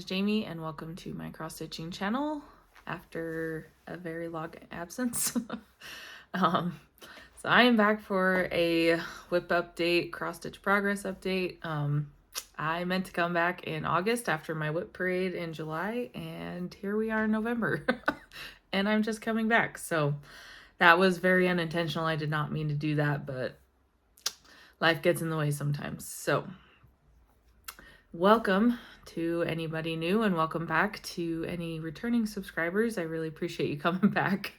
is Jamie and welcome to my cross stitching channel after a very long absence. So I am back for a whip update, cross stitch progress update. I meant to come back in August after my whip parade in July, and here we are in November and I'm just coming back. So that was very unintentional. I did not mean to do that, but life gets in the way sometimes. So welcome to anybody new and welcome back to any returning subscribers. I really appreciate you coming back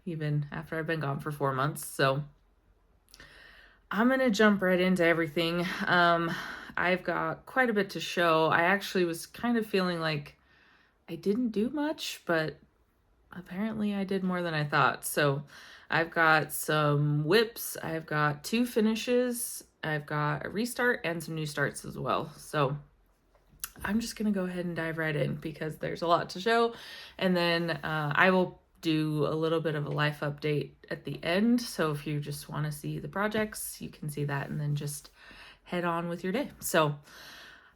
even after I've been gone for 4 months. So I'm going to jump right into everything. I've got quite a bit to show. I actually was kind of feeling like I didn't do much, but apparently I did more than I thought. So I've got some whips, I've got 2 finishes, I've got a restart and some new starts as well. So I'm just going to go ahead and dive right in because there's a lot to show. And then I will do a little bit of a life update at the end. So if you just want to see the projects, you can see that and then just head on with your day. So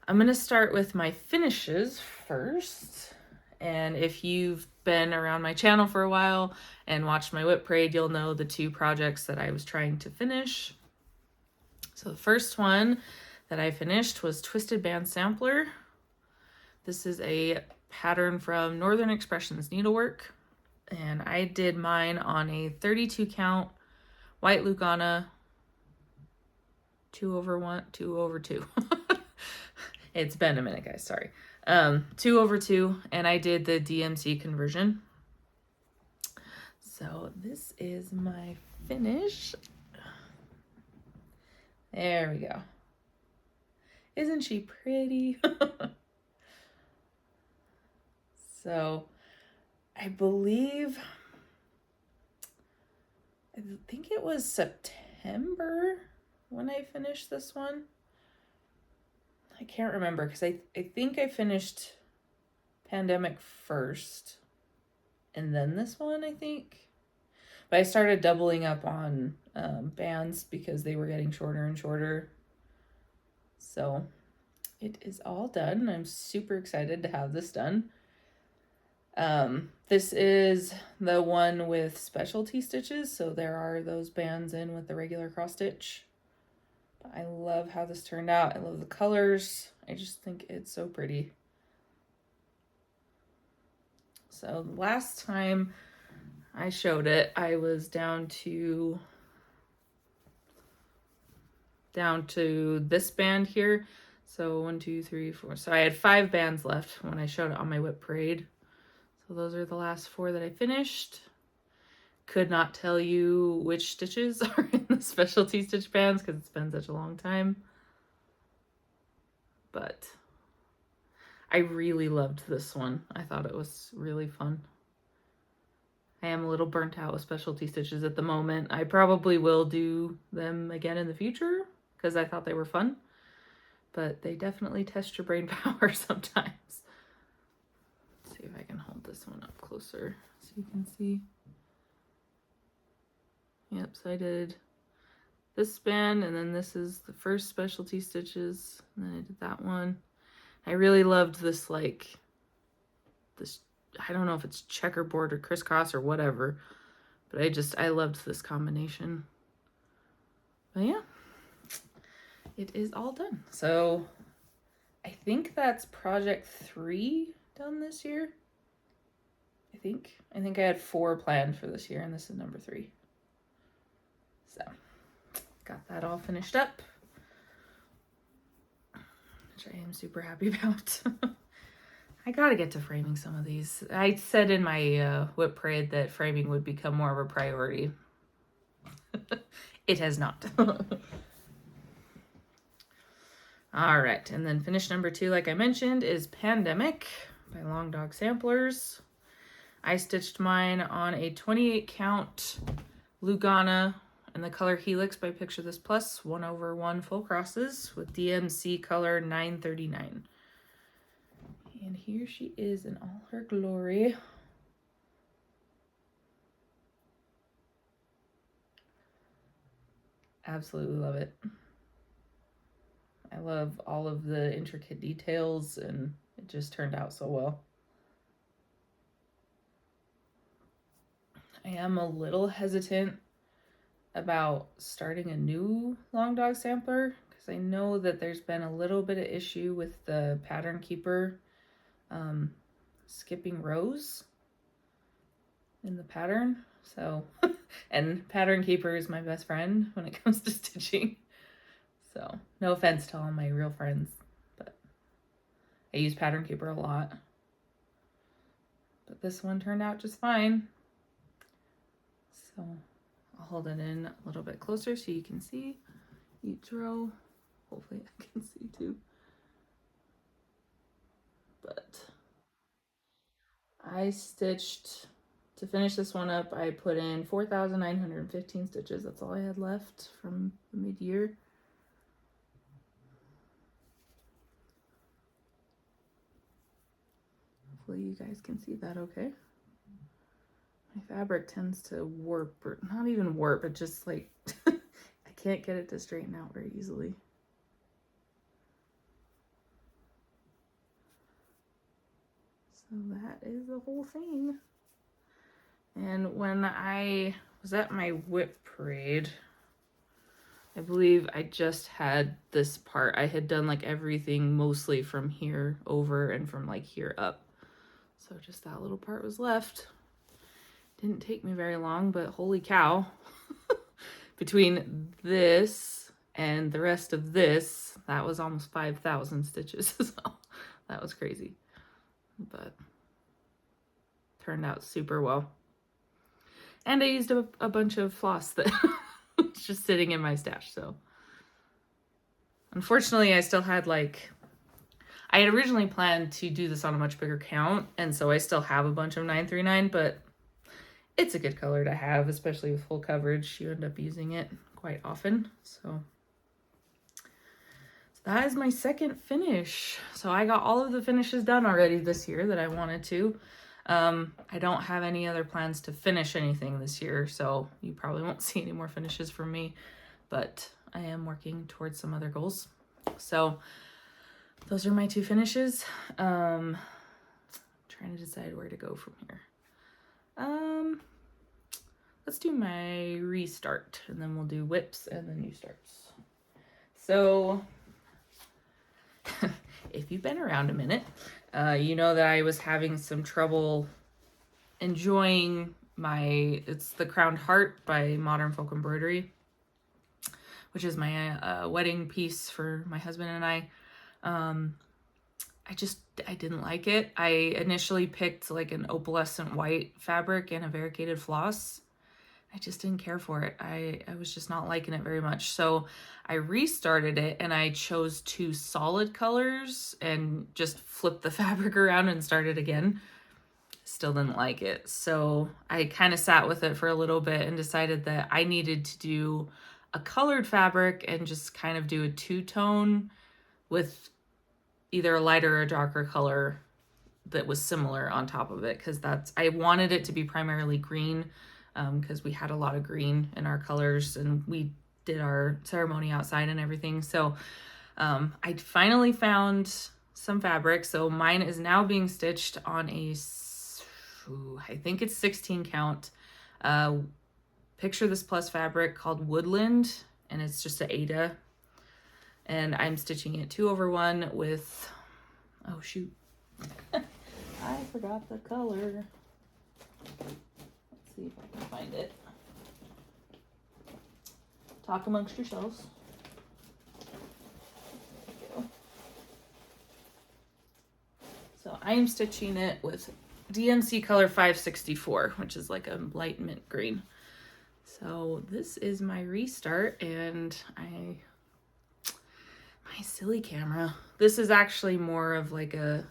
I'm going to start with my finishes first. And if you've been around my channel for a while and watched my whip parade, you'll know the 2 projects that I was trying to finish. So the first one that I finished was Twisted Band Sampler. This is a pattern from Northern Expressions Needlework, and I did mine on a 32 count white Lugana 2/2. It's been a minute, guys, sorry. 2/2, and I did the DMC conversion. So this is my finish. There we go. Isn't she pretty? So I think it was September when I finished this one. I can't remember because I think I finished Pandemic first and then this one, I think. But I started doubling up on bands because they were getting shorter and shorter. So it is all done. I'm super excited to have this done. This is the one with specialty stitches, so there are those bands in with the regular cross stitch. But I love how this turned out. I love the colors. I just think it's so pretty. So last time I showed it, I was down to this band here. So 1, 2, 3, 4. So I had 5 bands left when I showed it on my whip parade. So those are the last 4 that I finished. Could not tell you which stitches are in the specialty stitch bands because it's been such a long time. But I really loved this one. I thought it was really fun. I am a little burnt out with specialty stitches at the moment. I probably will do them again in the future because I thought they were fun. But they definitely test your brain power sometimes. See if I can hold this one up closer so you can see. Yep, so I did this band, and then this is the first specialty stitches, and then I did that one. I really loved this, like, this, I don't know if it's checkerboard or crisscross or whatever, but I loved this combination. But yeah, it is all done. So I think that's project 3 done this year. I think I had 4 planned for this year, and this is number 3. So got that all finished up, which I am super happy about. I gotta get to framing some of these. I said in my whip parade that framing would become more of a priority. It has not. All right, and then finish number 2, like I mentioned, is Pandemic by Long Dog Samplers. I stitched mine on a 28 count Lugana in the color Helix by Picture This Plus 1/1 full crosses with DMC color 939. And here she is in all her glory. Absolutely love it. I love all of the intricate details, and it just turned out so well. I am a little hesitant about starting a new long dog sampler because I know that there's been a little bit of issue with the pattern keeper skipping rows in the pattern. So, and pattern keeper is my best friend when it comes to stitching. So, no offense to all my real friends, but I use pattern keeper a lot. But this one turned out just fine. So, I'll hold it in a little bit closer so you can see each row. Hopefully I can see too. But I stitched, to finish this one up, I put in 4,915 stitches. That's all I had left from the mid-year. Hopefully you guys can see that okay. My fabric tends to warp, or not even warp, but just like, I can't get it to straighten out very easily. So that is the whole thing. And when I was at my whip parade, I believe I just had this part. I had done like everything mostly from here over and from like here up. So just that little part was left. Didn't take me very long, but holy cow. Between this and the rest of this, that was almost 5,000 stitches. So that was crazy. But turned out super well. And I used a bunch of floss that was just sitting in my stash. So unfortunately, I still had like, I had originally planned to do this on a much bigger count. And so I still have a bunch of 939, but it's a good color to have, especially with full coverage. You end up using it quite often. So that is my second finish. So I got all of the finishes done already this year that I wanted to. I don't have any other plans to finish anything this year, so you probably won't see any more finishes from me, but I am working towards some other goals. So those are my two finishes. Trying to decide where to go from here. Let's do my restart, and then we'll do whips and then new starts. So if you've been around a minute, you know that I was having some trouble enjoying it's the Crowned Heart by Modern Folk Embroidery, which is my wedding piece for my husband and I. I didn't like it. I initially picked like an opalescent white fabric and a variegated floss. I just didn't care for it. I was just not liking it very much. So I restarted it and I chose two solid colors and just flipped the fabric around and started again. Still didn't like it. So I kind of sat with it for a little bit and decided that I needed to do a colored fabric and just kind of do a two-tone with either a lighter or a darker color that was similar on top of it, because I wanted it to be primarily green, because we had a lot of green in our colors and we did our ceremony outside and everything. So I finally found some fabric. So mine is now being stitched on I think it's 16 count Picture This Plus fabric called Woodland, and it's just an Ada. And I'm stitching it 2/1 with, oh shoot, I forgot the color. Let's see if I can find it. Talk amongst yourselves. There we go. So I am stitching it with DMC color 564, which is like a light mint green. So this is my restart, and my silly camera. This is actually more of like a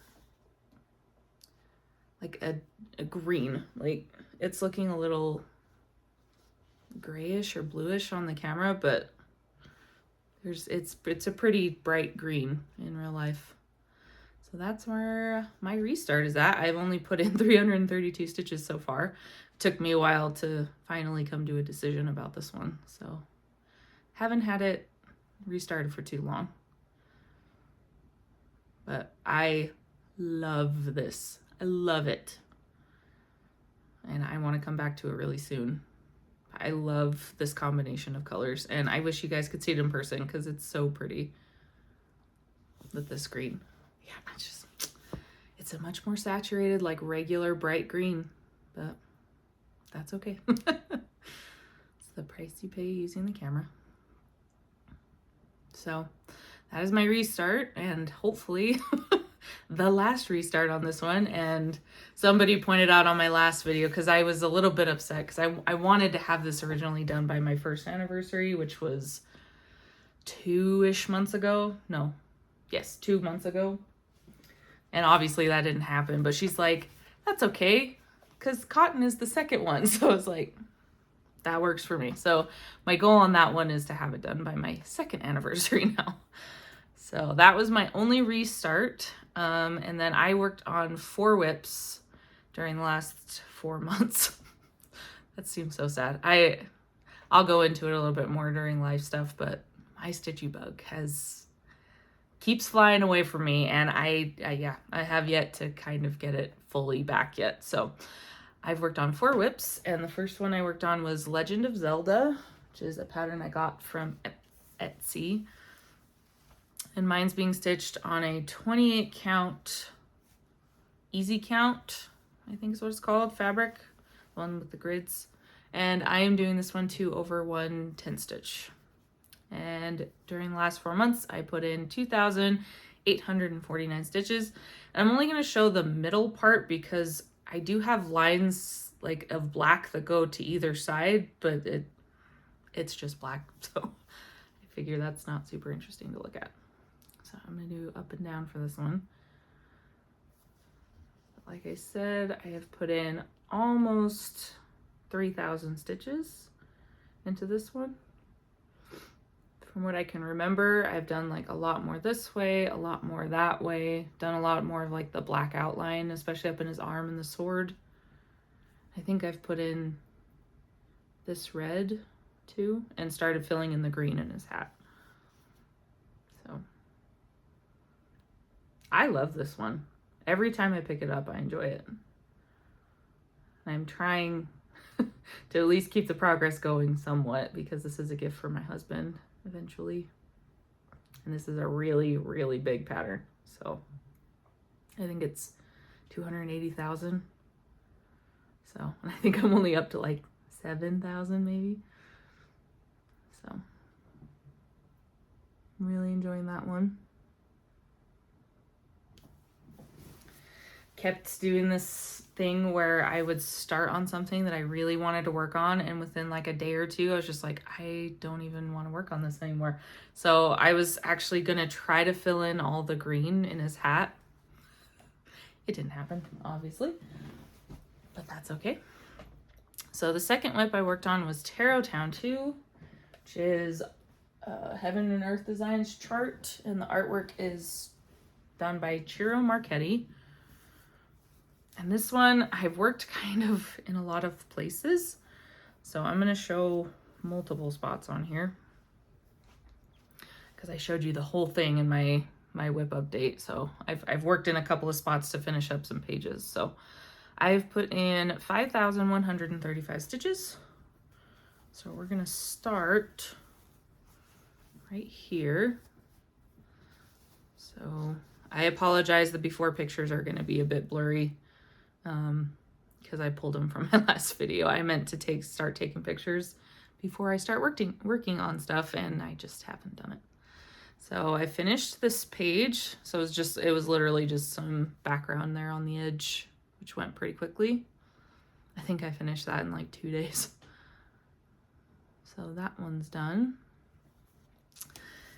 green. Like it's looking a little grayish or bluish on the camera, but it's a pretty bright green in real life. So that's where my restart is at. I've only put in 332 stitches so far. It took me a while to finally come to a decision about this one. So haven't had it restarted for too long. But I love this. I love it. And I want to come back to it really soon. I love this combination of colors, and I wish you guys could see it in person because it's so pretty with this green. Yeah, it's a much more saturated, like regular bright green, but that's okay. It's the price you pay using the camera. So that is my restart, and hopefully the last restart on this one. And somebody pointed out on my last video, because I was a little bit upset because I wanted to have this originally done by my first anniversary, which was 2-ish months ago. No, yes, 2 months ago. And obviously that didn't happen, but she's like, that's okay, because cotton is the second one. So I was like, that works for me. So my goal on that one is to have it done by my second anniversary now. So that was my only restart. And then I worked on 4 whips during the last 4 months. That seems so sad. I'll go into it a little bit more during live stuff, but my stitchy bug keeps flying away from me, and I have yet to kind of get it fully back yet. So I've worked on 4 whips, and the first one I worked on was Legend of Zelda, which is a pattern I got from Etsy. And mine's being stitched on a 28 count easy count, I think is what it's called, fabric, one with the grids. And I am doing this one 2/1 10 stitch. And during the last 4 months, I put in 2,849 stitches. And I'm only going to show the middle part because I do have lines like of black that go to either side, but it's just black. So I figure that's not super interesting to look at. So I'm going to do up and down for this one. Like I said, I have put in almost 3,000 stitches into this one. From what I can remember, I've done like a lot more this way, a lot more that way, done a lot more of like the black outline, especially up in his arm and the sword. I think I've put in this red too and started filling in the green in his hat. So I love this one. Every time I pick it up, I enjoy it. I'm trying to at least keep the progress going somewhat because this is a gift for my husband eventually. And this is a really, really big pattern. So I think it's 280,000. So, and I think I'm only up to like 7,000 maybe. So I'm really enjoying that one. Kept doing this thing where I would start on something that I really wanted to work on, and within like a day or two I was just like, I don't even want to work on this anymore. So I was actually gonna try to fill in all the green in his hat. It didn't happen, obviously, but that's okay. So the second whip I worked on was Tarot Town 2, which is Heaven and Earth Designs chart, and the artwork is done by Ciro Marchetti. And this one I've worked kind of in a lot of places. So I'm going to show multiple spots on here because I showed you the whole thing in my whip update. So I've worked in a couple of spots to finish up some pages. So I've put in 5,135 stitches. So we're going to start right here. So I apologize, the before pictures are going to be a bit blurry. Because I pulled them from my last video. I meant to start taking pictures before I start working on stuff, and I just haven't done it. So I finished this page. So it was literally just some background there on the edge, which went pretty quickly. I think I finished that in like 2 days. So that one's done.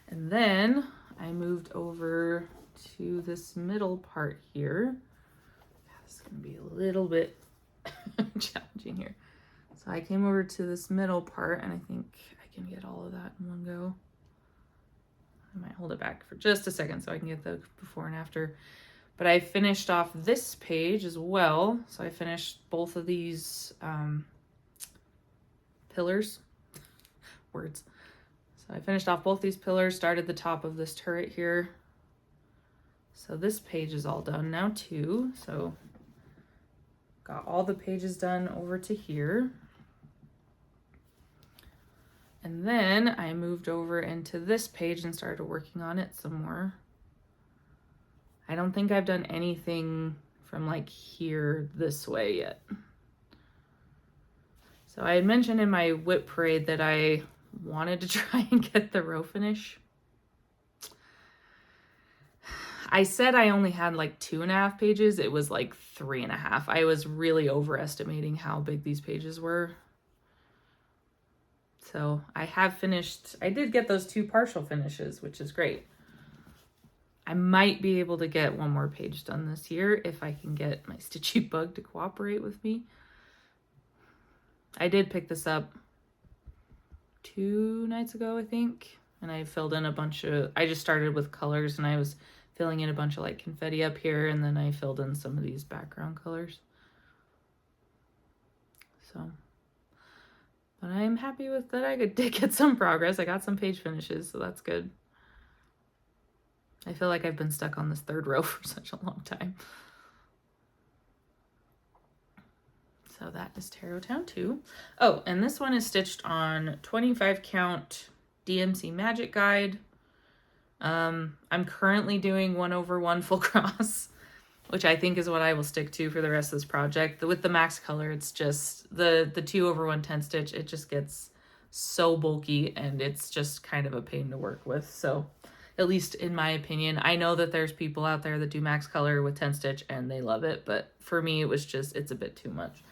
And then I moved over to this middle part here. It's going to be a little bit challenging here. So I came over to this middle part, and I think I can get all of that in one go. I might hold it back for just a second so I can get the before and after. But I finished off this page as well. So I finished both of these pillars. Words. So I finished off both these pillars, started the top of this turret here. So this page is all done now too. So got all the pages done over to here. And then I moved over into this page and started working on it some more. I don't think I've done anything from like here this way yet. So I had mentioned in my whip parade that I wanted to try and get the row finish. I said I only had like 2.5 pages. It was like 3.5. I was really overestimating how big these pages were. So I have finished, I did get those 2 partial finishes, which is great. I might be able to get 1 more page done this year if I can get my stitchy bug to cooperate with me. I did pick this up 2 nights ago, I think, and I filled in a bunch of, I just started with colors and I was filling in a bunch of like confetti up here, and then I filled in some of these background colors. So, but I'm happy with that. I did get some progress. I got some page finishes, so that's good. I feel like I've been stuck on this 3rd row for such a long time. So that is Tarot Town 2. Oh, and this one is stitched on 25 count DMC Magic Guide. I'm currently doing 1/1 full cross, which I think is what I will stick to for the rest of this project. With the max color, it's just the 2/1 10 stitch. It just gets so bulky and it's just kind of a pain to work with. So at least in my opinion, I know that there's people out there that do max color with 10 stitch and they love it, but for me, it was just, it's a bit too much.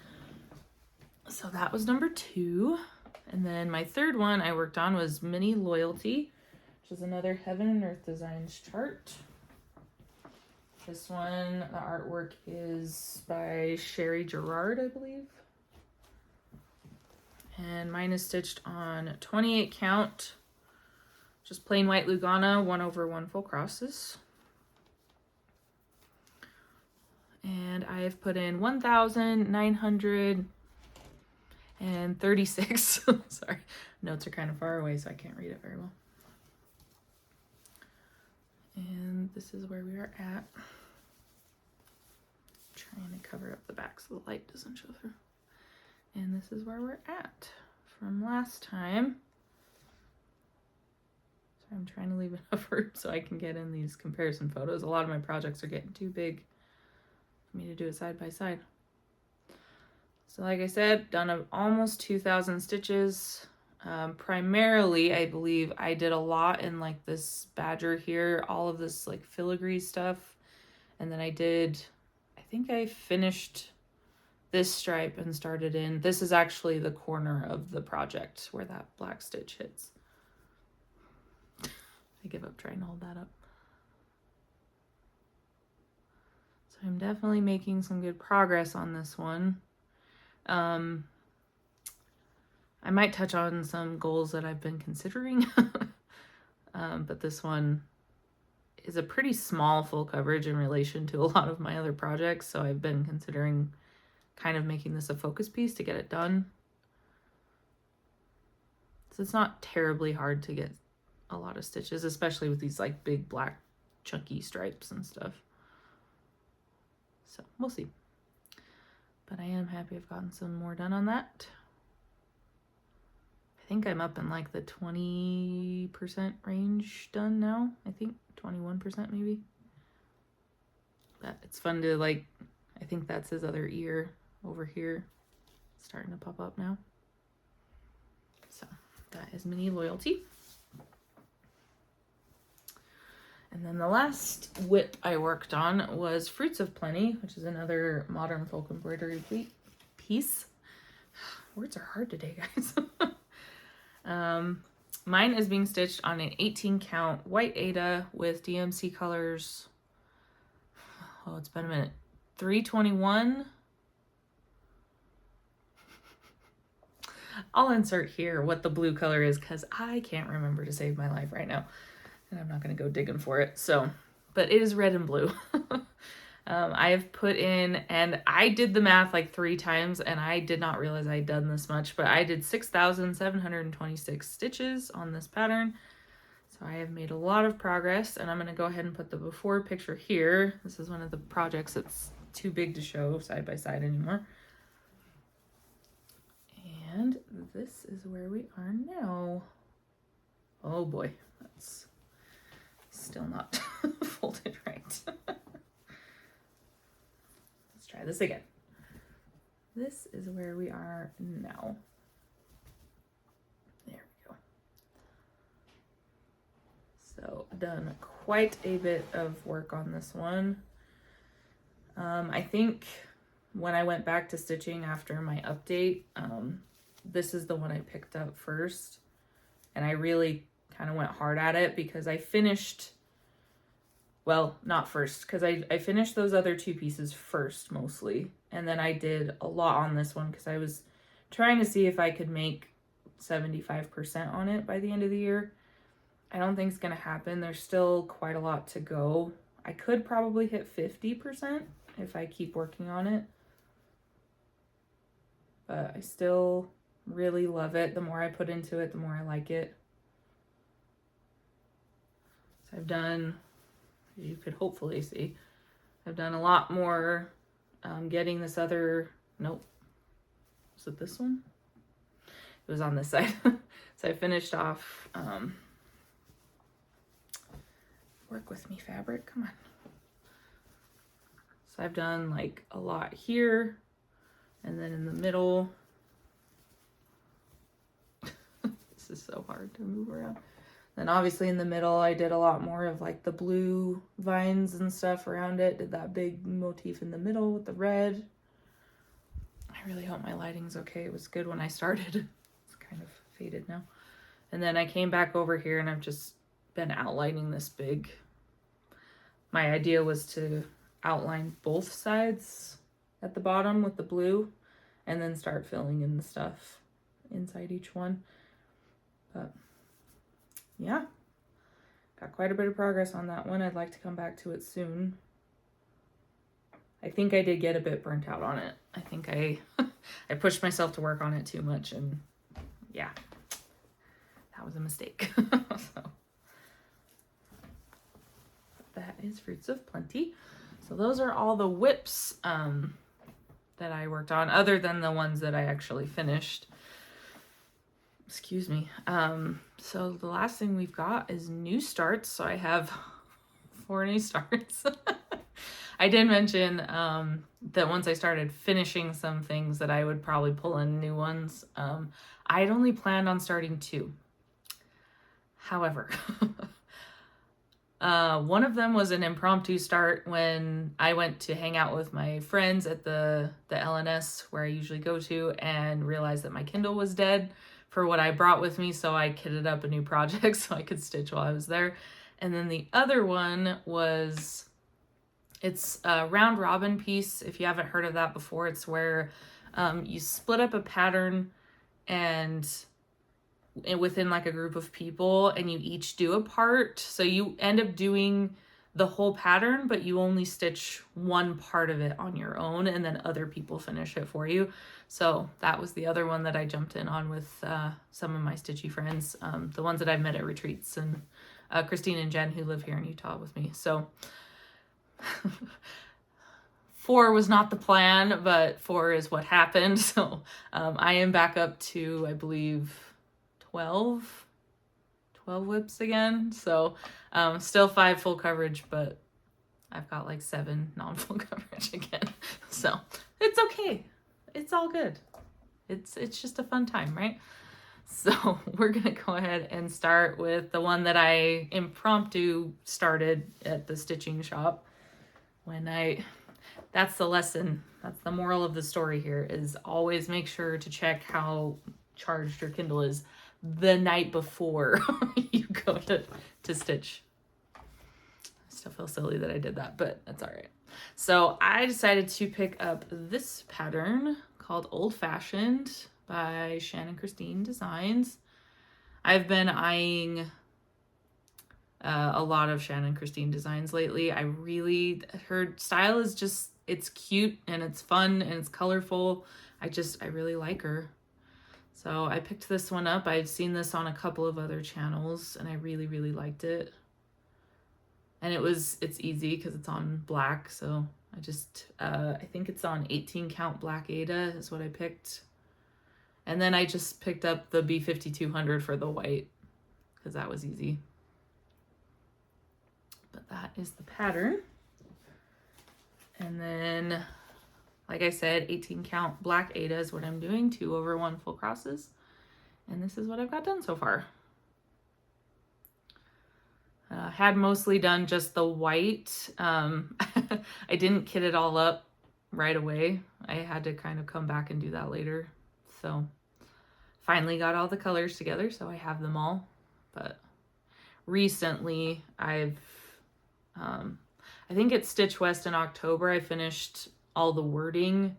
So that was number 2. And then my 3rd one I worked on was Mini Loyalty, which is another Heaven and Earth Designs chart. This one, the artwork is by Cherie, Gerhardt, I believe. And mine is stitched on 28 count, just plain white Lugana, 1/1 full crosses. And I have put in 1,936. Sorry, notes are kind of far away, so I can't read it very well. And this is where we are at. Trying to cover up the back so the light doesn't show through. And this is where we're at from last time. So I'm trying to leave enough room so I can get in these comparison photos. A lot of my projects are getting too big for me to do it side by side. So like I said, done almost 2,000 stitches. Primarily, I believe I did a lot in like this badger here, all of this like filigree stuff. And then I think I finished this stripe and started in, this is actually the corner of the project where that black stitch hits. I give up trying to hold that up. So I'm definitely making some good progress on this one. I might touch on some goals that I've been considering, but this one is a pretty small full coverage in relation to a lot of my other projects, so I've been considering kind of making this a focus piece to get it done. So it's not terribly hard to get a lot of stitches, especially with these like big black chunky stripes and stuff. So we'll see. But I am happy I've gotten some more done on that. I think I'm up in like the 20% range done now. I think 21% maybe. But it's fun to like, I think that's his other ear over here. It's starting to pop up now. So that is Mini Loyalty. And then the last whip I worked on was Fruits of Plenty, which is another modern folk embroidery piece. Words are hard today, guys. Mine is being stitched on an 18 count white Aida with DMC colors. Oh, it's been a minute. 321. I'll insert here what the blue color is because I can't remember to save my life right now. And I'm not going to go digging for it. So, but it is red and blue. I have put in, and I did the math like 3 times and I did not realize I'd done this much, but I did 6,726 stitches on this pattern. So So I have made a lot of progress, and I'm going to go ahead and put the before picture here. This is one of the projects that's too big to show side by side anymore. And this is where we are now. Oh boy, that's still not folded right. Let's try this again. This is where we are now. There we go. So done quite a bit of work on this one. I think when I went back to stitching after my update, this is the one I picked up first, and I really kind of went hard at it because I finished, well, not first, because I finished those other two pieces first mostly, and then I did a lot on this one because I was trying to see if I could make 75% on it by the end of the year. I don't think it's going to happen. There's still quite a lot to go. I could probably hit 50% if I keep working on it, but I still really love it. The more I put into it, the more I like it. So I've done, you could hopefully see, I've done a lot more getting this other, nope, was it this one? It was on this side. So I finished off, work with me fabric, come on. So I've done like a lot here, and then in the middle, this is so hard to move around. Then obviously in the middle, I did a lot more of like the blue vines and stuff around it. Did that big motif in the middle with the red. I really hope my lighting's okay. It was good when I started. It's kind of faded now. And then I came back over here and I've just been outlining this big. My idea was to outline both sides at the bottom with the blue and then start filling in the stuff inside each one. But yeah, got quite a bit of progress on that one. I'd like to come back to it soon. I think I did get a bit burnt out on it. I think I pushed myself to work on it too much, and yeah, that was a mistake. So that is Fruits of Plenty. So those are all the whips that I worked on, other than the ones that I actually finished. Excuse me. So the last thing we've got is new starts. So I have 4 new starts. I did mention that once I started finishing some things that I would probably pull in new ones. I'd only planned on starting 2. However, one of them was an impromptu start when I went to hang out with my friends at the LNS where I usually go to, and realized that my Kindle was dead for what I brought with me, so I kitted up a new project so I could stitch while I was there. And then the other one was, it's a round robin piece. If you haven't heard of that before, it's where you split up a pattern and within like a group of people, and you each do a part. So you end up doing the whole pattern, but you only stitch one part of it on your own, and then other people finish it for you. So that was the other one that I jumped in on with some of my stitchy friends, the ones that I've met at retreats, and Christine and Jen, who live here in Utah with me. So 4 was not the plan, but 4 is what happened. So I am back up to, I believe, 12 whips again. So still 5 full coverage, but I've got like 7 non-full coverage again. So it's okay. It's all good. It's just a fun time, right? So we're gonna go ahead and start with the one that I impromptu started at the stitching shop. That's the lesson. That's the moral of the story here, is always make sure to check how charged your Kindle is the night before you go to stitch. I still feel silly that I did that, but that's all right. So I decided to pick up this pattern called Old Fashioned by Shannon Christine Designs. I've been eyeing a lot of Shannon Christine Designs lately. Her style is just, it's cute and it's fun and it's colorful. I really like her. So I picked this one up. I've seen this on a couple of other channels and I really, really liked it. And it's easy because it's on black. So I think it's on 18 count black Aida is what I picked. And then I just picked up the B5200 for the white because that was easy. But that is the pattern. And then, like I said, 18 count black Aida is what I'm doing, 2/1 full crosses. And this is what I've got done so far. Had mostly done just the white. I didn't kit it all up right away. I had to kind of come back and do that later. So finally got all the colors together, so I have them all. But recently I think at Stitch West in October, I finished all the wording.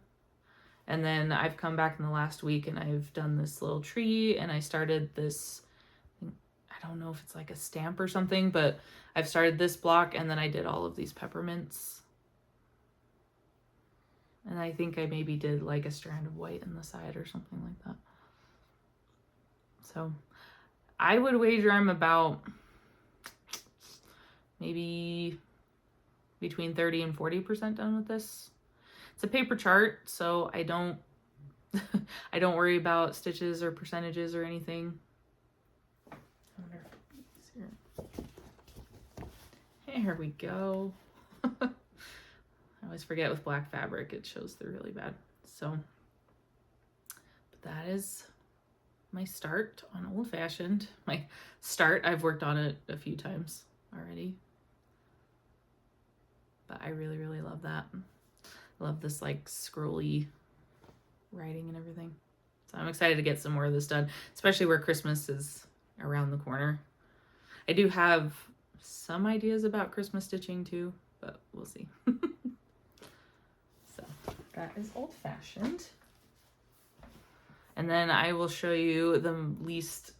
And then I've come back in the last week and I've done this little tree and I started this, I don't know if it's like a stamp or something, but I've started this block and then I did all of these peppermints. And I think I maybe did like a strand of white in the side or something like that. So I would wager I'm about maybe between 30 and 40% done with this. It's a paper chart, so I don't I don't worry about stitches or percentages or anything. I wonder if here. Here we go. I always forget with black fabric, it shows through really bad. So, but that is my start on Old Fashioned. My start, I've worked on it a few times already. But I really, really love that. Love this like scrolly writing and everything. So I'm excited to get some more of this done, especially where Christmas is around the corner. I do have some ideas about Christmas stitching too, but we'll see. So that is Old Fashioned. And then I will show you the least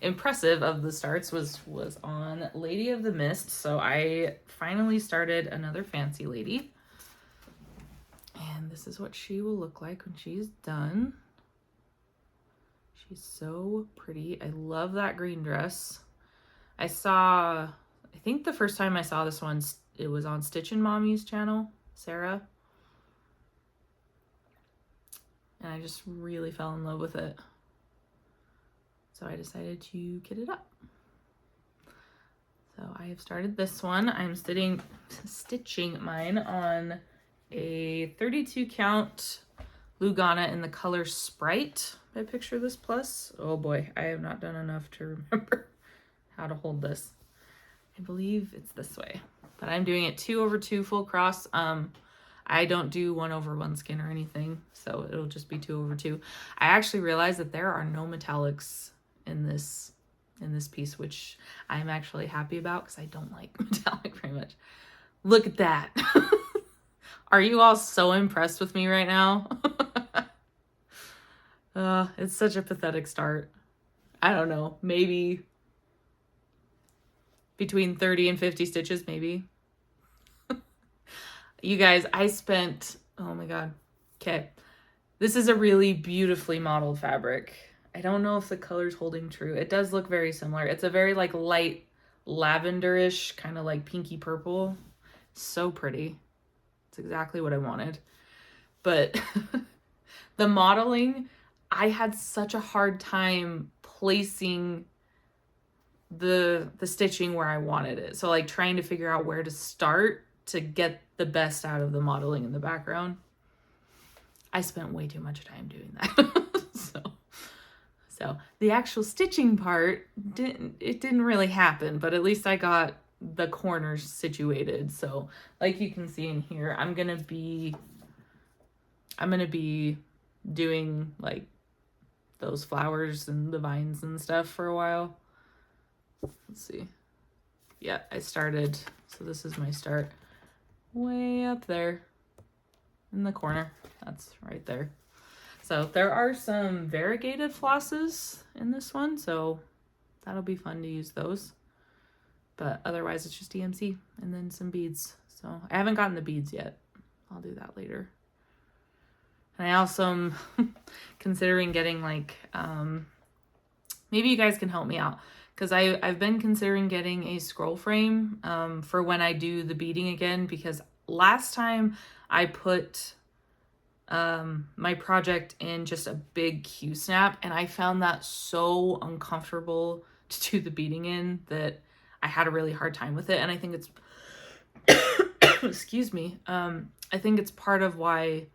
impressive of the starts was on Lady of the Mist. So I finally started another fancy lady. And this is what she will look like when she's done. She's so pretty. I love that green dress. I think the first time I saw this one, it was on Stitchin' Mommy's channel, Sarah. And I just really fell in love with it. So I decided to kit it up. So I have started this one. I'm stitching mine on a 32 count Lugana in the color Sprite by Picture This Plus. Oh boy, I have not done enough to remember how to hold this. I believe it's this way, but I'm doing it 2/2 full cross. I don't do 1/1 skin or anything, so it'll just be 2/2. I actually realized that there are no metallics in this piece, which I'm actually happy about because I don't like metallic very much. Look at that. Are you all so impressed with me right now? It's such a pathetic start. I don't know, maybe between 30 and 50 stitches, maybe. You guys, I spent, oh my God. Okay. This is a really beautifully modeled fabric. I don't know if the color's holding true. It does look very similar. It's a very like light lavenderish, kind of like pinky purple. So pretty. It's exactly what I wanted. But the modeling, I had such a hard time placing the stitching where I wanted it. So like trying to figure out where to start to get the best out of the modeling in the background. I spent way too much time doing that. So the actual stitching part didn't really happen, but at least I got the corners situated. So like you can see in here, I'm gonna be doing like those flowers and the vines and stuff for a while. Let's see. Yeah, I started, so this is my start way up there in the corner. That's right there. So there are some variegated flosses in this one, so that'll be fun to use those. But otherwise it's just DMC and then some beads. So I haven't gotten the beads yet. I'll do that later. And I also am considering getting like, maybe you guys can help me out, because I've been considering getting a scroll frame for when I do the beading again, because last time I put my project in just a big Q snap, and I found that so uncomfortable to do the beading in that I had a really hard time with it. And I think it's excuse me, I think it's part of why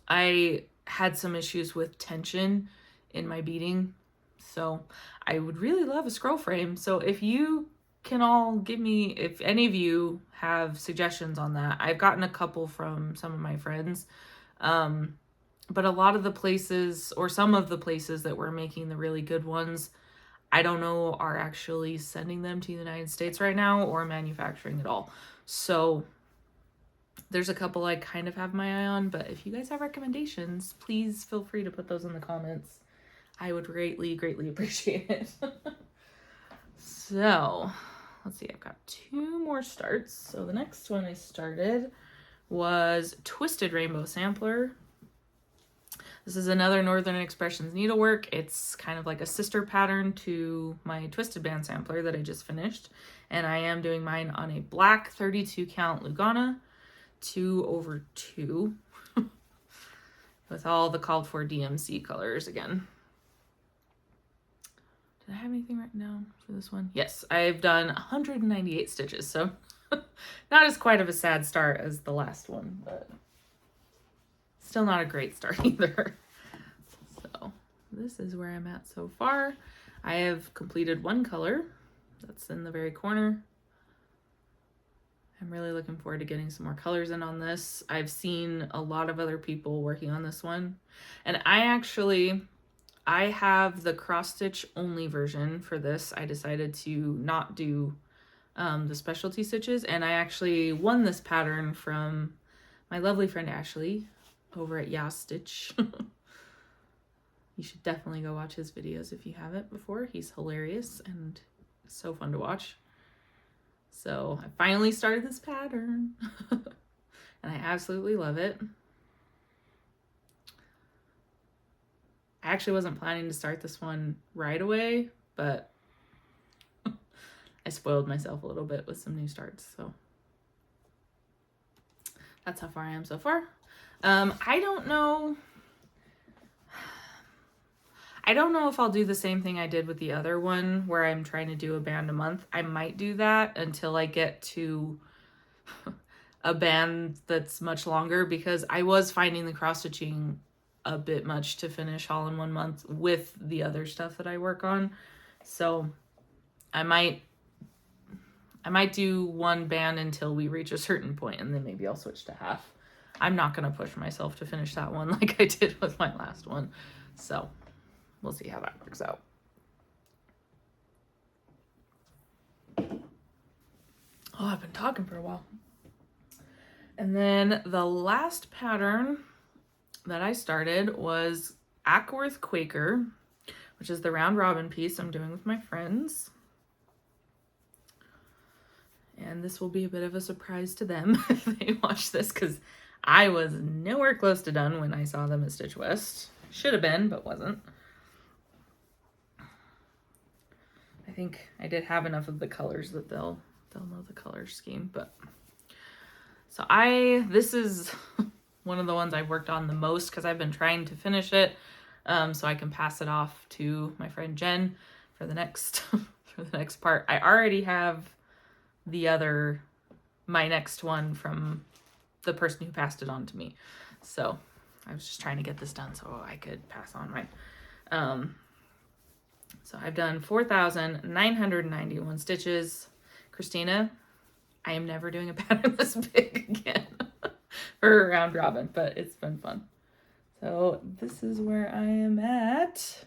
I had some issues with tension in my beading. So I would really love a scroll frame. So if you can all give me, if any of you have suggestions on that. I've gotten a couple from some of my friends. But a lot of the places, or some of the places that were making the really good ones, I don't know, are actually sending them to the United States right now or manufacturing at all. So there's a couple I kind of have my eye on, but if you guys have recommendations, please feel free to put those in the comments. I would greatly, greatly appreciate it. So let's see, I've got 2 more starts. So the next one I started was Twisted Rainbow Sampler. This is another Northern Expressions needlework. It's kind of like a sister pattern to my Twisted Band Sampler that I just finished. And I am doing mine on a black 32 count Lugana 2/2 with all the called for DMC colors again. Did I have anything written down for this one? Yes, I've done 198 stitches, so not as quite of a sad start as the last one, but still not a great start either. So this is where I'm at so far. I have completed 1 color. That's in the very corner. I'm really looking forward to getting some more colors in on this. I've seen a lot of other people working on this one. And I have the cross stitch only version for this. I decided to not do the specialty stitches, and I actually won this pattern from my lovely friend Ashley over at Yas Stitch. You should definitely go watch his videos if you haven't before. He's hilarious and so fun to watch. So I finally started this pattern and I absolutely love it. I actually wasn't planning to start this one right away, but I spoiled myself a little bit with some new starts. So that's how far I am so far. I don't know if I'll do the same thing I did with the other one where I'm trying to do a band a month. I might do that until I get to a band that's much longer, because I was finding the cross stitching a bit much to finish all in 1 month with the other stuff that I work on. So I might do 1 band until we reach a certain point, and then maybe I'll switch to half. I'm not going to push myself to finish that one like I did with my last one. So we'll see how that works out. Oh, I've been talking for a while. And then the last pattern that I started was Ackworth Quaker, which is the round robin piece I'm doing with my friends. And this will be a bit of a surprise to them if they watch this, because I was nowhere close to done when I saw them at Stitch West. Should have been, but wasn't. I think I did have enough of the colors that they'll know the color scheme. But so this is one of the ones I've worked on the most, because I've been trying to finish it so I can pass it off to my friend Jen for the next for the next part. I already have my next one from the person who passed it on to me. So I was just trying to get this done so I could pass on mine. So I've done 4,991 stitches. Christina, I am never doing a pattern this big again for a round robin, but it's been fun. So this is where I am at.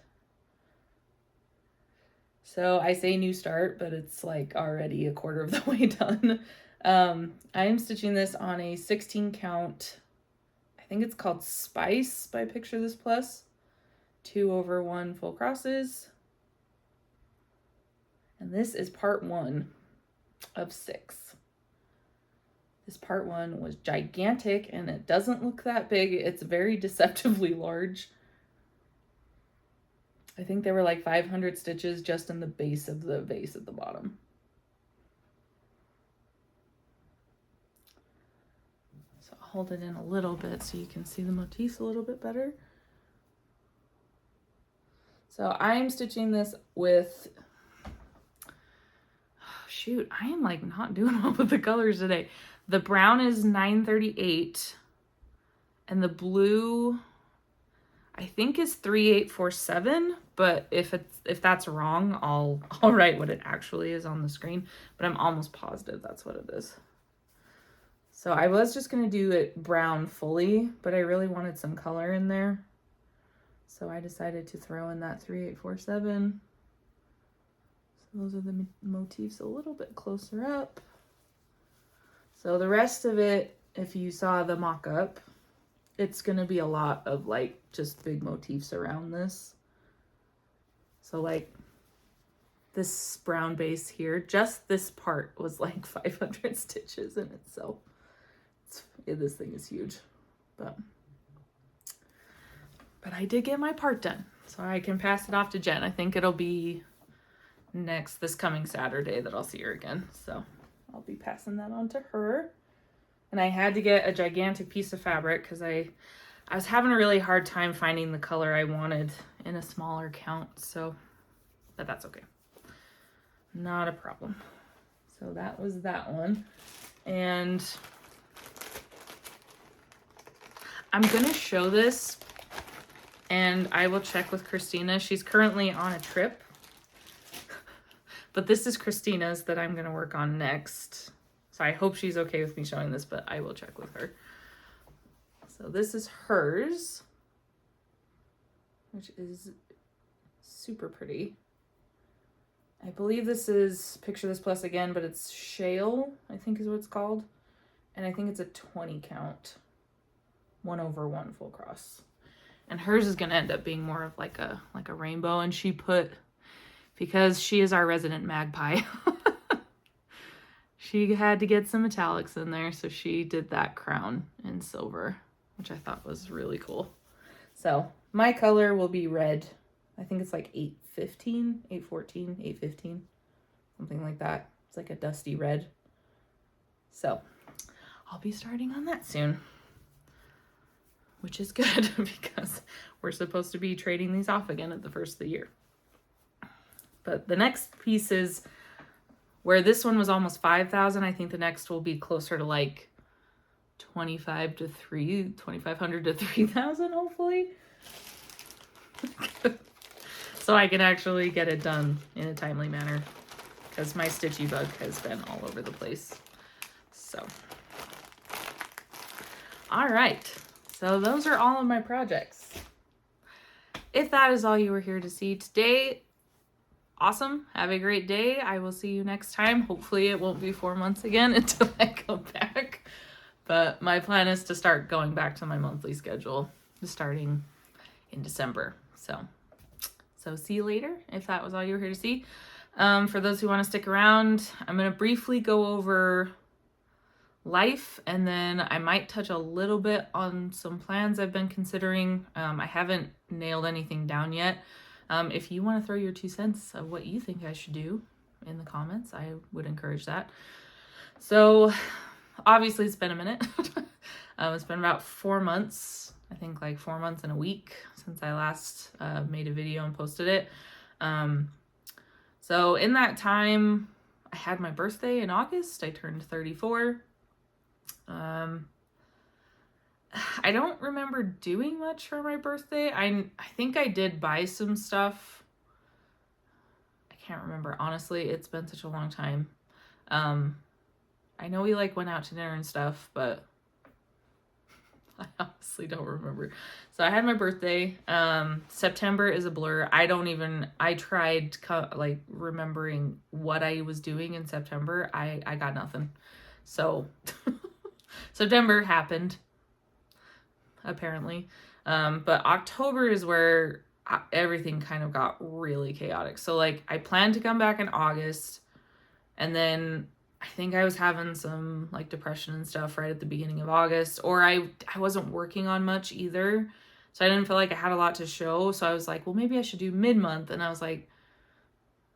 So I say new start, but it's like already a quarter of the way done. I am stitching this on a 16 count, I think it's called Spice by Picture This Plus, 2/1 full crosses. And this is part 1 of 6. This part 1 was gigantic, and it doesn't look that big. It's very deceptively large. I think there were like 500 stitches just in the base of the vase at the bottom. So I'll hold it in a little bit so you can see the motifs a little bit better. So I'm stitching this with, shoot, I am like not doing well with the colors today. The brown is 938 and the blue I think is 3847, but if that's wrong, I'll write what it actually is on the screen, but I'm almost positive that's what it is. So I was just going to do it brown fully, but I really wanted some color in there. So I decided to throw in that 3847. So those are the motifs a little bit closer up. So the rest of it, if you saw the mock-up, it's going to be a lot of like just big motifs around this. So like this brown base here, just this part was like 500 stitches in itself. This thing is huge, but I did get my part done, so I can pass it off to Jen. I think it'll be this coming Saturday that I'll see her again. So I'll be passing that on to her. And I had to get a gigantic piece of fabric because I was having a really hard time finding the color I wanted in a smaller count. So, but that's okay. Not a problem. So that was that one. And I'm going to show this and I will check with Christina. She's currently on a trip. But this is Christina's that I'm going to work on next. So I hope she's okay with me showing this, but I will check with her. So this is hers, which is super pretty. I believe this is Picture This Plus again, but it's Shale, I think is what it's called. And I think it's a 20 count, 1/1 full cross. And hers is going to end up being more of like a rainbow. And she put, because she is our resident magpie, she had to get some metallics in there, so she did that crown in silver, which I thought was really cool. So my color will be red. I think it's like 815, 814, 815, something like that. It's like a dusty red. So I'll be starting on that soon, which is good because we're supposed to be trading these off again at the first of the year. But the next piece is, where this one was almost 5,000, I think the next will be closer to like 2,500 to 3,000, hopefully. So I can actually get it done in a timely manner because my stitchy bug has been all over the place. So, all right. So those are all of my projects. If that is all you were here to see today, awesome. Have a great day. I will see you next time. Hopefully it won't be 4 months again until I come back. But my plan is to start going back to my monthly schedule starting in December. So see you later if that was all you were here to see. For those who want to stick around, I'm going to briefly go over life and then I might touch a little bit on some plans I've been considering. I haven't nailed anything down yet. If you want to throw your 2 cents of what you think I should do in the comments, I would encourage that. So obviously it's been a minute. It's been about 4 months, I think like 4 months and a week since I last made a video and posted it. So in that time, I had my birthday in August. I turned 34. I don't remember doing much for my birthday. I think I did buy some stuff. I can't remember. Honestly, it's been such a long time. I know we like went out to dinner and stuff, but I honestly don't remember. So I had my birthday. September is a blur. I tried like remembering what I was doing in September. I got nothing. So September happened, apparently. But October is where everything kind of got really chaotic. So like I planned to come back in August, and then I think I was having some like depression and stuff right at the beginning of August, or I wasn't working on much either. So I didn't feel like I had a lot to show. So I was like, well, maybe I should do mid-month. And I was like,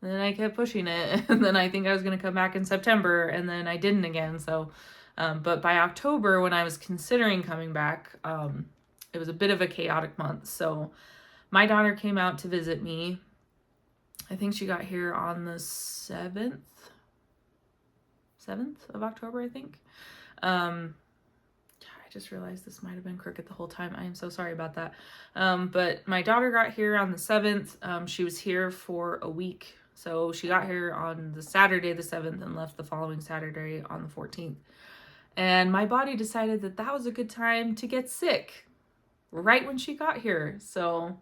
and then I kept pushing it. And then I think I was going to come back in September, and then I didn't again. So, but by October, when I was considering coming back, it was a bit of a chaotic month. So my daughter came out to visit me. I think she got here on the 7th of October, I think. I just realized this might have been crooked the whole time. I am so sorry about that. But my daughter got here on the 7th. She was here for a week. So she got here on the Saturday, the 7th, and left the following Saturday on the 14th. And my body decided that that was a good time to get sick right when she got here. So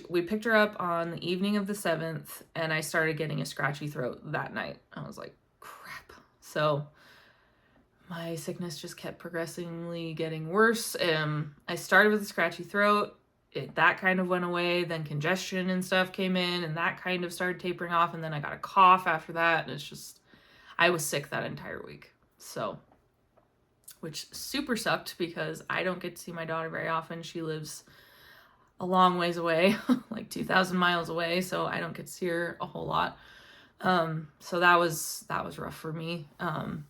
we picked her up on the evening of the 7th, and I started getting a scratchy throat that night. I was like, crap. So my sickness just kept progressively getting worse. I started with a scratchy throat. That kind of went away. Then congestion and stuff came in, and that kind of started tapering off. And then I got a cough after that. And it's just, I was sick that entire week. So, which super sucked because I don't get to see my daughter very often. She lives a long ways away, like 2,000 miles away. So I don't get to see her a whole lot. So that was rough for me.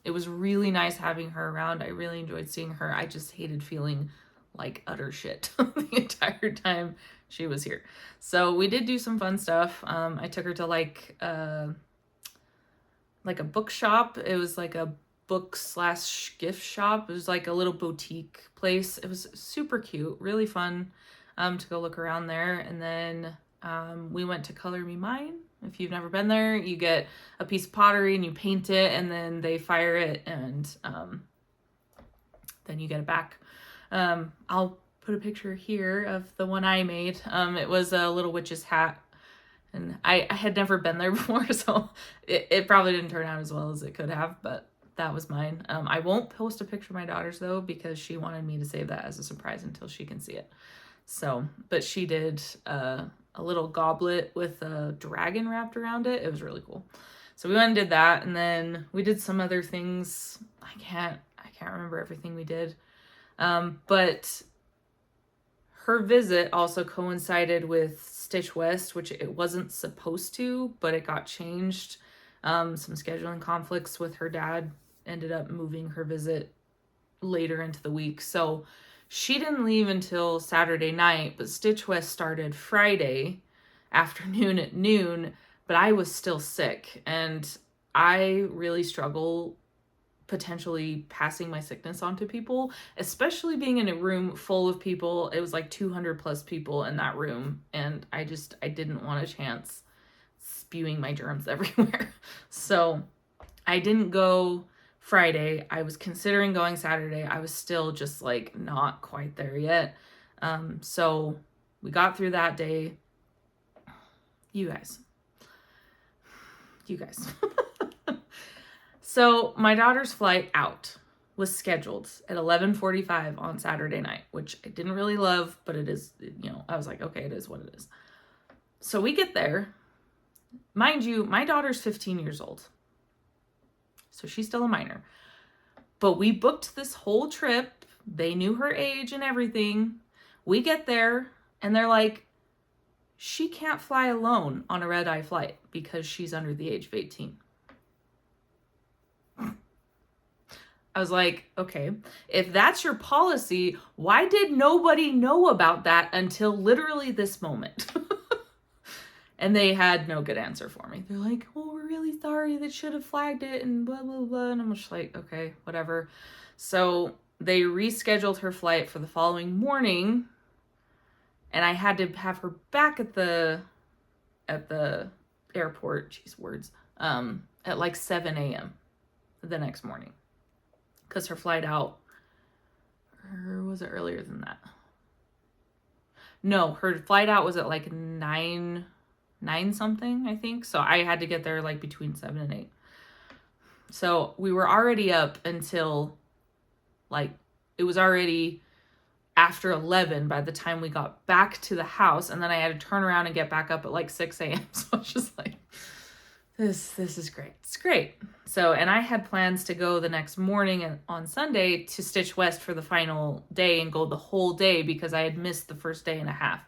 It was really nice having her around. I really enjoyed seeing her. I just hated feeling like utter shit the entire time she was here. So we did do some fun stuff. I took her to like a bookshop. It was like a book/gift shop. It was like a little boutique place. It was super cute, really fun to go look around there. And then we went to Color Me Mine. If you've never been there, you get a piece of pottery and you paint it, and then they fire it, and then you get it back. I'll put a picture here of the one I made. It was a little witch's hat, and I had never been there before, so it probably didn't turn out as well as it could have, but that was mine. I won't post a picture of my daughter's though, because she wanted me to save that as a surprise until she can see it. So, but she did a little goblet with a dragon wrapped around it. It was really cool. So we went and did that, and then we did some other things. I can't remember everything we did. But her visit also coincided with Stitch West, which it wasn't supposed to, but it got changed. Some scheduling conflicts with her dad ended up moving her visit later into the week. So she didn't leave until Saturday night, but Stitch West started Friday afternoon at noon, but I was still sick, and I really struggle potentially passing my sickness on to people, especially being in a room full of people. It was like 200 plus people in that room, and I didn't want a chance spewing my germs everywhere. So I didn't go Friday. I was considering going Saturday. I was still just like not quite there yet. So we got through that day. You guys. So my daughter's flight out was scheduled at 11:45 on Saturday night, which I didn't really love, but it is, I was like, okay, it is what it is. So we get there. Mind you, my daughter's 15 years old. So she's still a minor. But we booked this whole trip. They knew her age and everything. We get there, and they're like, she can't fly alone on a red-eye flight because she's under the age of 18. I was like, okay, if that's your policy, why did nobody know about that until literally this moment? And they had no good answer for me. They're like, oh, we're really sorry. They should have flagged it and blah, blah, blah. And I'm just like, okay, whatever. So they rescheduled her flight for the following morning, and I had to have her back at the airport, geez, words, at like 7 a.m. the next morning. Because her flight out, or was it earlier than that? No, her flight out was at like 9 something, I think. So I had to get there like between 7 and 8. So we were already up until like, it was already after 11 by the time we got back to the house. And then I had to turn around and get back up at like 6 a.m. So I was just like, this is great. It's great. So, and I had plans to go the next morning and on Sunday to Stitch West for the final day and go the whole day because I had missed the first day and a half.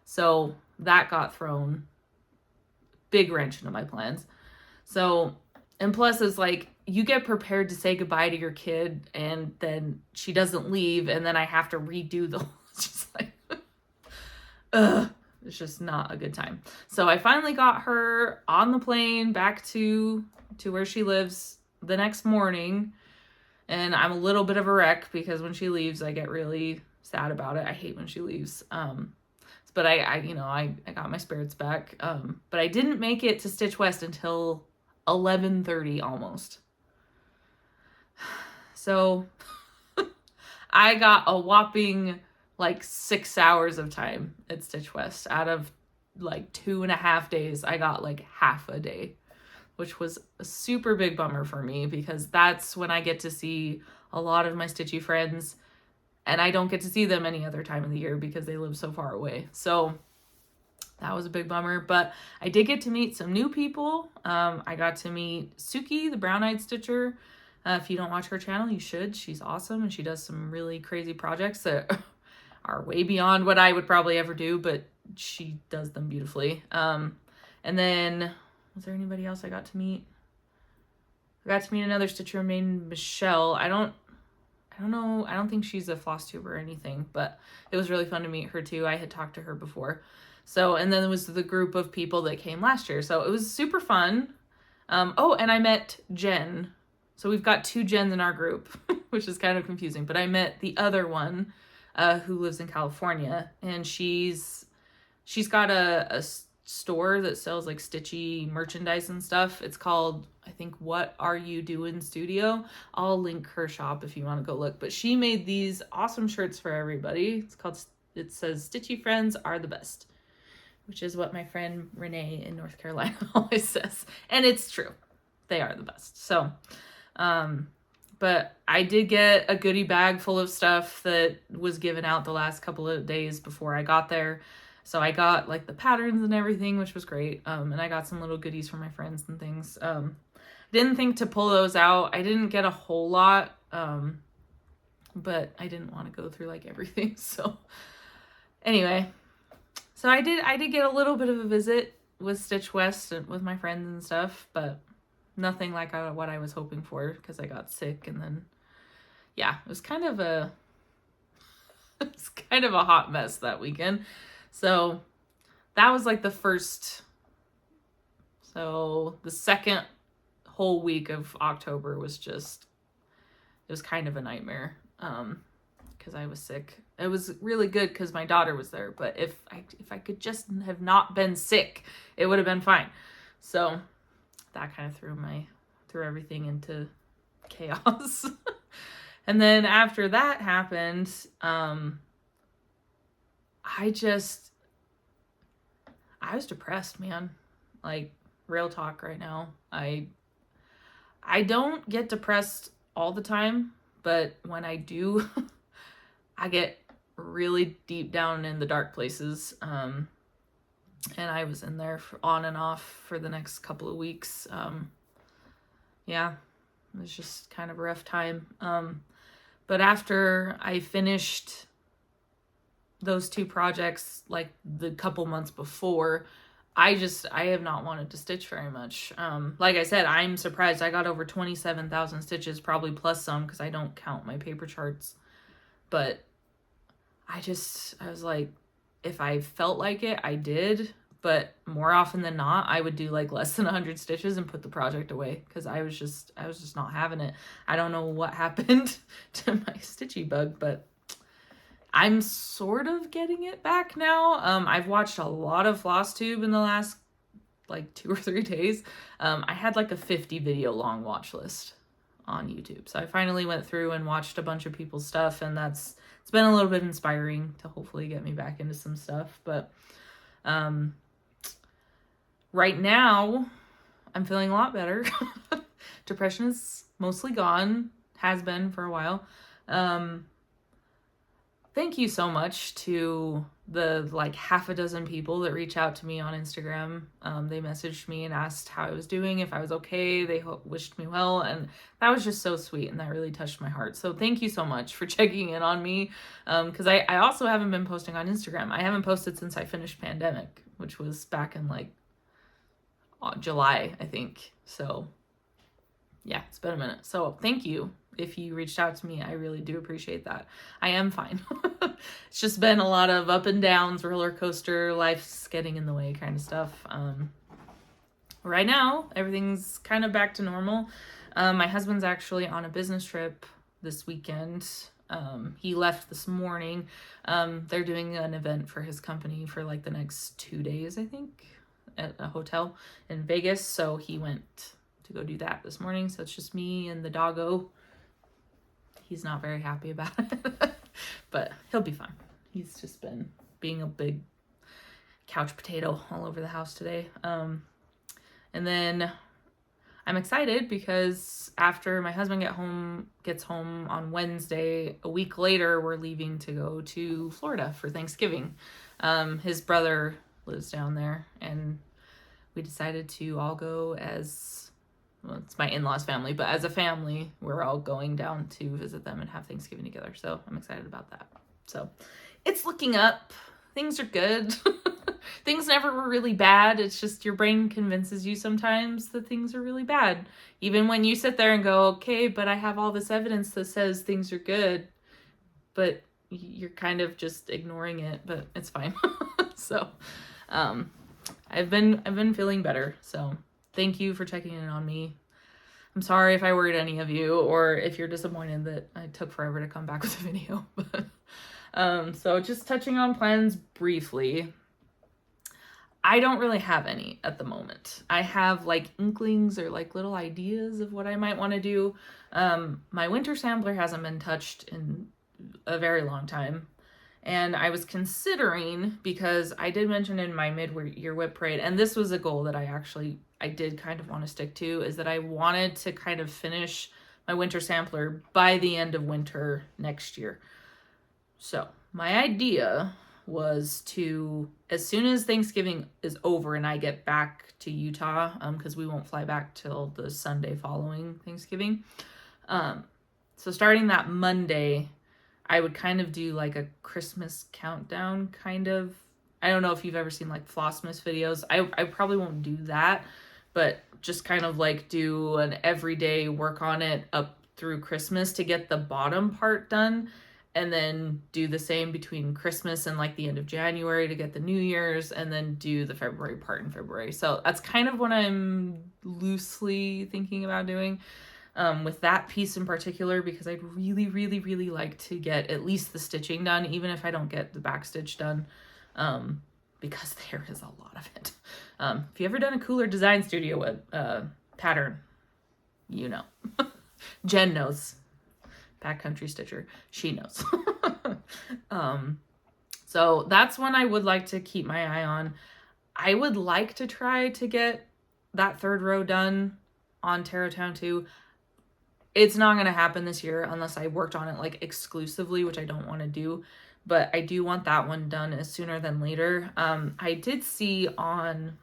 So that got thrown big wrench into my plans. So, and plus it's like you get prepared to say goodbye to your kid and then she doesn't leave and then I have to redo the it's just like ugh. It's just not a good time. So I finally got her on the plane back to where she lives the next morning. And I'm a little bit of a wreck because when she leaves, I get really sad about it. I hate when she leaves. But I got my spirits back. But I didn't make it to Stitch West until 11:30 almost. So I got a whopping like 6 hours of time at Stitch West. Out of like 2.5 days, I got like half a day, which was a super big bummer for me because that's when I get to see a lot of my stitchy friends and I don't get to see them any other time of the year because they live so far away. So that was a big bummer, but I did get to meet some new people. I got to meet Suki, the brown-eyed stitcher. If you don't watch her channel, you should. She's awesome and she does some really crazy projects that are way beyond what I would probably ever do, but she does them beautifully. And then, was there anybody else I got to meet? I got to meet another stitcher named Michelle. I don't know. I don't think she's a Flosstube or anything, but it was really fun to meet her too. I had talked to her before. So, and then there was the group of people that came last year. So it was super fun. Oh, and I met Jen. So we've got 2 Jens in our group, which is kind of confusing, but I met the other one who lives in California, and she's got a store that sells like stitchy merchandise and stuff. It's called, I think, What Are You Doing Studio. I'll link her shop if you want to go look, but she made these awesome shirts for everybody. It says Stitchy Friends Are the Best, which is what my friend Renee in North Carolina always says, and it's true. They are the best. So but I did get a goodie bag full of stuff that was given out the last couple of days before I got there. So I got like the patterns and everything, which was great. And I got some little goodies for my friends and things. Didn't think to pull those out. I didn't get a whole lot. But I didn't want to go through like everything. So anyway, so I did get a little bit of a visit with Stitch West and with my friends and stuff, but nothing like what I was hoping for because I got sick. And then, yeah, it was kind of a hot mess that weekend. So that was like the second whole week of October was just, it was kind of a nightmare because I was sick. It was really good because my daughter was there, but if I could just have not been sick, it would have been fine. So that kind of threw everything into chaos. And then after that happened, I was depressed, man. Like, real talk right now. I don't get depressed all the time, but when I do, I get really deep down in the dark places. And I was in there on and off for the next couple of weeks. Yeah, it was just kind of a rough time. But after I finished those 2 projects, like the couple months before, I have not wanted to stitch very much. Like I said, I'm surprised I got over 27,000 stitches, probably plus some because I don't count my paper charts. But I was like, if I felt like it, I did. But more often than not, I would do like less than 100 stitches and put the project away because I was just not having it. I don't know what happened to my stitchy bug, but I'm sort of getting it back now. I've watched a lot of Flosstube in the last like 2 or 3 days. I had like a 50 video long watch list on YouTube. So I finally went through and watched a bunch of people's stuff, and it's been a little bit inspiring to hopefully get me back into some stuff. But right now I'm feeling a lot better. Depression is mostly gone, has been for a while. thank you so much to the like half a dozen people that reach out to me on Instagram. They messaged me and asked how I was doing, if I was okay. They wished me well, and that was just so sweet, and that really touched my heart. So thank you so much for checking in on me, because I also haven't been posting on Instagram. I haven't posted since I finished Pandemic, which was back in like July, I think. So yeah, it's been a minute. So thank you. If you reached out to me, I really do appreciate that. I am fine. It's just been a lot of up and downs, roller coaster, life's getting in the way kind of stuff. Right now, everything's kind of back to normal. My husband's actually on a business trip this weekend. He left this morning. They're doing an event for his company for like the next 2 days, I think, at a hotel in Vegas. So he went to go do that this morning. So it's just me and the doggo. He's not very happy about it, but he'll be fine. He's just been being a big couch potato all over the house today. And then I'm excited because after my husband gets home on Wednesday, a week later, we're leaving to go to Florida for Thanksgiving. His brother lives down there, and we decided to all go as, well, it's my in-laws family, but as a family, we're all going down to visit them and have Thanksgiving together. So I'm excited about that. So it's looking up. Things are good. Things never were really bad. It's just your brain convinces you sometimes that things are really bad. Even when you sit there and go, okay, but I have all this evidence that says things are good, but you're kind of just ignoring it, but it's fine. So I've been feeling better. So thank you for checking in on me. I'm sorry if I worried any of you, or if you're disappointed that I took forever to come back with a video. So just touching on plans briefly. I don't really have any at the moment. I have like inklings or like little ideas of what I might want to do. My winter sampler hasn't been touched in a very long time. And I was considering, because I did mention in my mid-year whip parade, and this was a goal that I did kind of want to stick to, is that I wanted to kind of finish my winter sampler by the end of winter next year. So my idea was to, as soon as Thanksgiving is over and I get back to Utah, because we won't fly back till the Sunday following Thanksgiving. So starting that Monday, I would kind of do like a Christmas countdown kind of. I don't know if you've ever seen like Flossmas videos. I probably won't do that, but just kind of like do an everyday work on it up through Christmas to get the bottom part done. And then do the same between Christmas and like the end of January to get the New Year's, and then do the February part in February. So that's kind of what I'm loosely thinking about doing. With that piece in particular, because I'd really, really, really like to get at least the stitching done, even if I don't get the back stitch done, because there is a lot of it. If you ever done a Cooler Design Studio pattern, you know. Jen knows. Backcountry stitcher. She knows. So that's one I would like to keep my eye on. I would like to try to get that third row done on Terratown 2. It's not going to happen this year unless I worked on it like exclusively, which I don't want to do, but I do want that one done as sooner than later. I did see on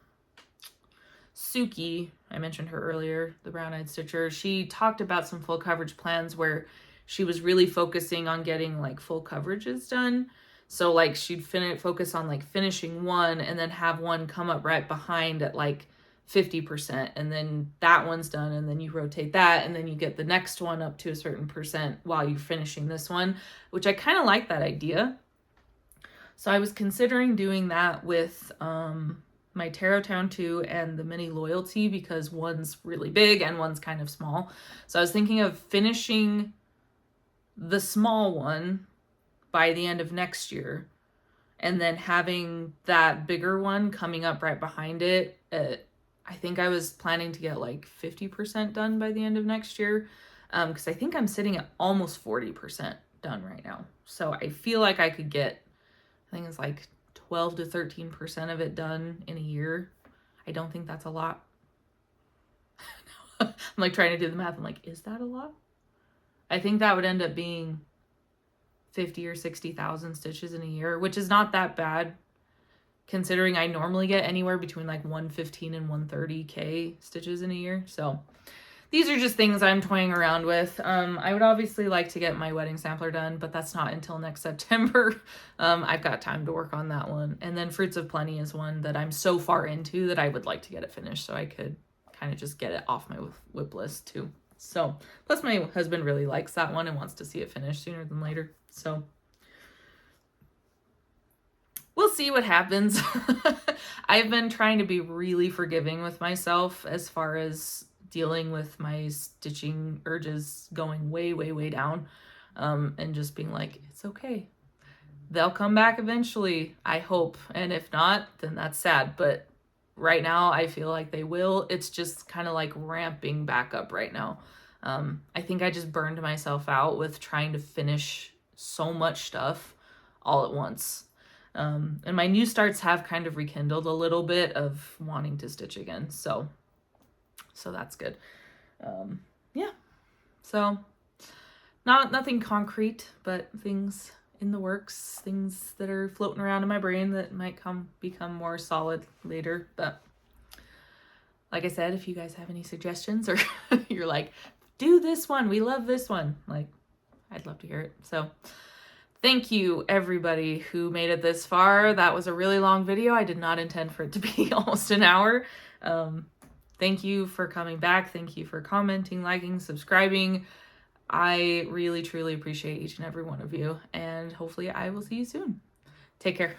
Suki, I mentioned her earlier, the brown-eyed stitcher, she talked about some full coverage plans where she was really focusing on getting like full coverages done. So like she'd focus on like finishing one and then have one come up right behind at like 50%, and then that one's done, and then you rotate that, and then you get the next one up to a certain percent while you're finishing this one, which I kind of like that idea. So I was considering doing that with my Terratown 2 and the mini Loyalty, because one's really big and one's kind of small. So I was thinking of finishing the small one by the end of next year, and then having that bigger one coming up right behind it. I think I was planning to get like 50% done by the end of next year, because I think I'm sitting at almost 40% done right now. So I feel like I could get, I think it's like 12 to 13% of it done in a year. I don't think that's a lot. I'm like trying to do the math. I'm like, is that a lot? I think that would end up being 50 or 60,000 stitches in a year, which is not that bad considering I normally get anywhere between like 115 and 130K stitches in a year. So these are just things I'm toying around with. I would obviously like to get my wedding sampler done, but that's not until next September. I've got time to work on that one. And then Fruits of Plenty is one that I'm so far into that I would like to get it finished so I could kind of just get it off my whip list too. So, plus my husband really likes that one and wants to see it finished sooner than later. So we'll see what happens. I've been trying to be really forgiving with myself as far as dealing with my stitching urges going way, way, way down. And just being like, it's okay. They'll come back eventually, I hope. And if not, then that's sad. But right now, I feel like they will. It's just kind of like ramping back up right now. I think I just burned myself out with trying to finish so much stuff all at once. And my new starts have kind of rekindled a little bit of wanting to stitch again. So that's good. Yeah. So nothing concrete, but things in the works, things that are floating around in my brain that might become more solid later. But like I said, if you guys have any suggestions or you're like, do this one, we love this one, like, I'd love to hear it. So thank you everybody who made it this far. That was a really long video. I did not intend for it to be almost an hour. Thank you for coming back. Thank you for commenting, liking, subscribing. I really, truly appreciate each and every one of you. And hopefully I will see you soon. Take care.